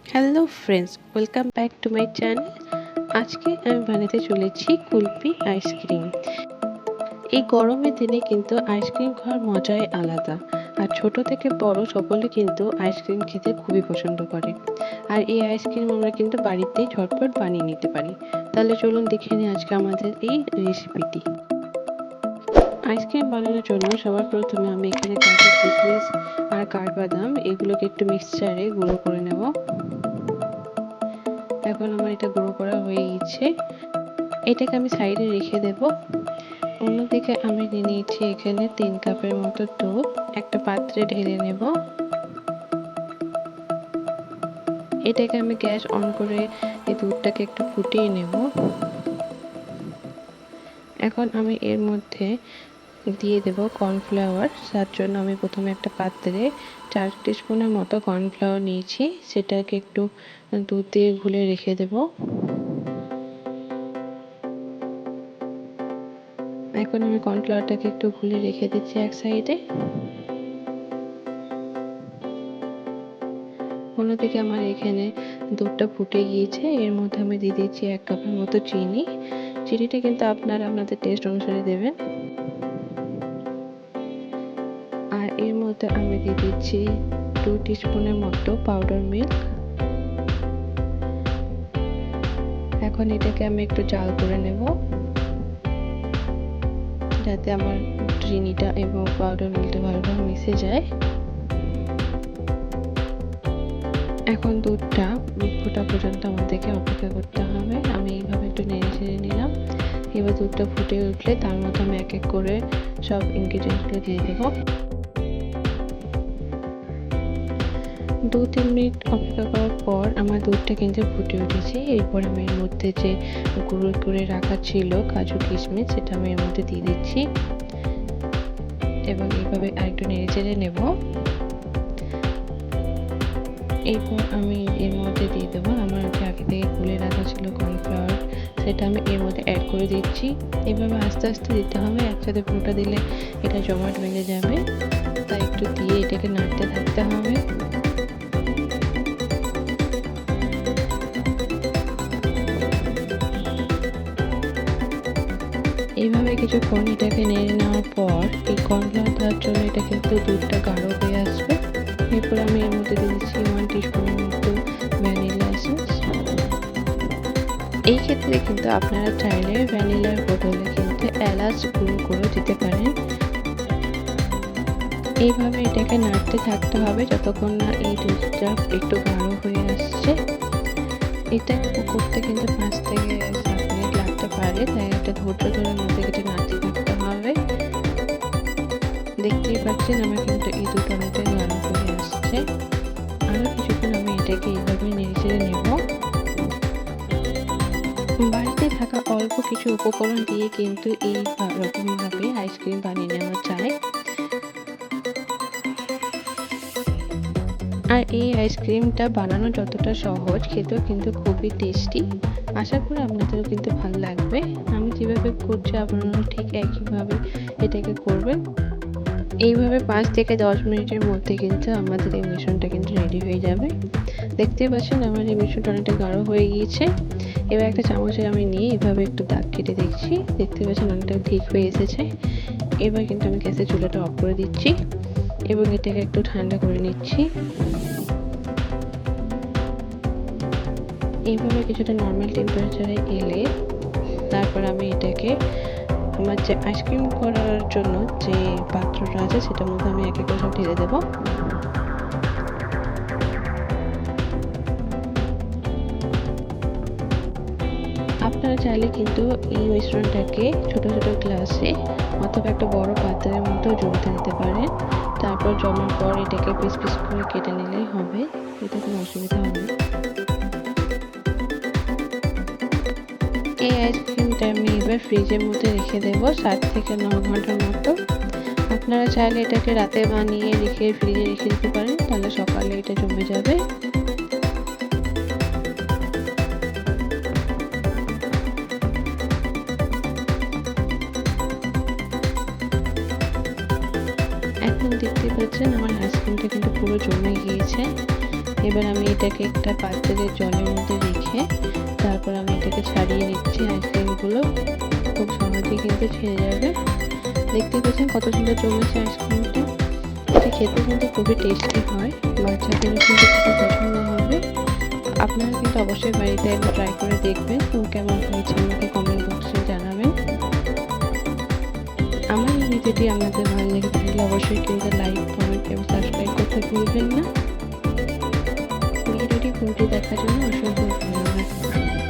Hello friends, welcome back to my channel. আজকে আমি বানাতে চলেছি কুলফি আইসক্রিম। এই গরমের দিনে কিন্তু আইসক্রিম খাওয়ার মজাই আলাদা। আর ছোট থেকে বড় সকলে কিন্তু আইসক্রিম খেতে খুবই পছন্দ করে। আর এই আইসক্রিম আমরা কিন্তু বাড়িতেই ঝটপট বানিয়ে নিতে পারি। তাহলে চলুন দেখে নিই আজকে আমাদের এই রেসিপিটি। আইসক্রিম বানানোর জন্য সবার প্রথমে আমি এখানে কাজু কিশমিশ আর কাঠবাদাম এগুলোকে একটু মিক্সচারে গুঁড়ো করে নেব। এখন আমার এটা গুঁড়ো করা হয়ে গেছে, এটাকে আমি সাইডে রেখে দেব। অন্যদিকে আমি নিয়ে নিয়েছি এখানে 3 কাপের মতো দুধ, একটা পাত্রে ঢেলে নেব। এটাকে আমি গ্যাস অন করে এই দুধটাকে একটু ফুটিয়ে নেব। এখন আমি এর মধ্যে দিয়ে দেব কর্নফ্লাওয়ার। তার জন্য আমি প্রথমে একটা পাত্রে 4 টিস্পুনের মতো কর্নফ্লাওয়ার নিয়েছি, সেটাকে একটু দুধ দিয়ে গুলে রেখে দেব। এখন আমি কর্নফ্লাওয়ারটাকে একটু গুলে রেখে দিচ্ছি এক সাইডে। অন্যদিকে আমার এখানে দুধটা ফুটে গিয়েছে, এর মধ্যে আমি দিয়ে দিচ্ছি 1 কাপের মতো চিনি। চিনিটা কিন্তু আপনারা আপনাদের টেস্ট অনুসারে দেবেন। আর এর মধ্যে আমি দিয়ে দিচ্ছি 2 টিস্পুনের মতো পাউডার মিল্ক। এখন এটাকে আমি একটু জাল করে নেব, যাতে আমার চিনিটা এবং পাউডার মিল্কটা ভালোভাবে মিশে যায়। এখন দুধটা ফোটা পর্যন্ত আমাদেরকে অপেক্ষা করতে হবে। আমি এইভাবে একটু নেড়ে ছেড়ে নিলাম। এবার দুধটা ফুটে উঠলে তার মধ্যে আমি এক এক করে সব ইনগ্রিডিয়েন্টসগুলো দিয়ে দেবো। 2-3 মিনিট অপেক্ষা করার পর আমার দুধটা কিন্তু ফুটে উঠেছে। এরপর আমি এর মধ্যে যে গুঁড়ো করে রাখা ছিল কাজু কিশমিশ, সেটা আমি এর মধ্যে দিয়ে দিচ্ছি এবং এইভাবে আরেকটু নেড়ে চেড়ে নেব। এরপর আমি এর মধ্যে দিয়ে দেবো আমার যে আগে থেকে গুলে রাখা ছিল কর্নফ্লাওয়ার, সেটা আমি এর মধ্যে অ্যাড করে দিচ্ছি। এইভাবে আস্তে আস্তে দিতে হবে, একসাথে পুরোটা দিলে এটা জমাট বেঁধে যাবে। তাই একটু দিয়ে এটাকে নাড়তে থাকতে হবে। এইভাবে কিছুক্ষণ এটাকে নেড়ে নেওয়ার পর এই কর্নফ্লাওয়ার দেওয়ার জন্য এটা কিন্তু দুধটা গাঢ় হয়ে আসবে। এরপর আমি এর মধ্যে দিয়ে দিচ্ছি 1 টিস্পুনের মতো ভ্যানিলা এসেন্স। এই ক্ষেত্রে কিন্তু আপনারা চাইলে ভ্যানিলার বদলে কিন্তু এলাচ গুঁড়ো করে দিতে পারেন। এইভাবে এটাকে নাড়তে থাকতে হবে যতক্ষণ না এই দুধটা একটু গাঢ় হয়ে আসছে। এটা করতে কিন্তু 5 থেকে 7 মিনিট লাগতে পারে, তাই একটা ধৈর্য ধরে আমাদের এটা নাড়তে থাকতে হবে। দেখতেই পাচ্ছেন আমার কিন্তু এই দুধটা অনেকটাই গাঢ় হয়ে আসছে। আরও কিছুক্ষণ আমি এটাকে এইভাবে নেড়ে চেড়ে নেব। বাড়িতে থাকা অল্প কিছু উপকরণ দিয়ে কিন্তু এই রকমভাবে আইসক্রিম বানিয়ে নেওয়া যায়। আর এই আইসক্রিমটা বানানো যতটা সহজ, খেতেও কিন্তু খুবই টেস্টি। আশা করি আপনাদেরও কিন্তু ভালো লাগবে। আমি যেভাবে করছি আপনারাও ঠিক একইভাবে এটাকে করবেন। এইভাবে 5 থেকে 10 মিনিটের মধ্যে কিন্তু আমাদের এই মিশ্রণটা কিন্তু রেডি হয়ে যাবে। দেখতেই পাচ্ছেন আমার এই মিশ্রণটা অনেকটা গাঢ় হয়ে গিয়েছে। এবার একটা চামচে আমি নিয়ে এভাবে একটু দাগ কেটে দেখছি। দেখতে পাচ্ছেন অনেকটা ঠিক হয়ে এসেছে। এবার কিন্তু আমি গ্যাসের চুলাটা অফ করে দিচ্ছি এবং এটাকে একটু ঠান্ডা করে নিচ্ছি। এইভাবে কিছুটা নর্মাল টেম্পারেচারে এলে তারপর আমি এটাকে আমার যে আইসক্রিম করার জন্য যে পাত্রটা আছে সেটার মধ্যে আমি এক এক করে সব ঢেলে দেবো। আপনারা চাইলে কিন্তু এই মিশ্রণটাকে ছোট ছোট গ্লাসে অথবা একটা বড় পাত্রের মতো জমতে দিতে পারেন। তারপর জমার পর এটাকে পিস পিস করে কেটে নিলেই হবে, এতে কোনো অসুবিধা হবে না। এই আইসক্রিমটা আমি এবার ফ্রিজের মধ্যে রেখে দেবো 7 থেকে 9 ঘন্টার মতো। আপনারা চাইলে এটাকে রাতে বানিয়ে রেখে ফ্রিজে রেখে দিতে পারেন, তাহলে সকালে এটা জমে যাবে। এখন দেখতে পাচ্ছেন আমার আইসক্রিমটা কিন্তু পুরো জমে গিয়েছে। এবার আমি এটাকে একটা পাত্রে জলের মধ্যে রেখে তারপর আমি এটাকে ছাড়িয়ে নিচ্ছি। আইসক্রিমগুলো খুব সহজেই কিন্তু ছেড়ে যাবে। দেখতে পাচ্ছেন কত সুন্দর জমেছে আইসক্রিমটা। এটা খেতে কিন্তু খুবই টেস্টি হয়, বাচ্চাদেরও কিন্তু খুবই পছন্দ হবে। আপনারা কিন্তু অবশ্যই বাড়িতে একবার ট্রাই করে দেখবেন এবং কেমন হয়েছে আমাকে কমেন্ট বক্সে জানাবেন। আমার এই ভিডিওটি আপনাদের ভালো লেগে থাকলে অবশ্যই কিন্তু লাইক, কমেন্ট এবং সাবস্ক্রাইব করতে ভুলবেন না। ভিডিওটি পুরোটি দেখার জন্য অসংখ্য ধন্যবাদ।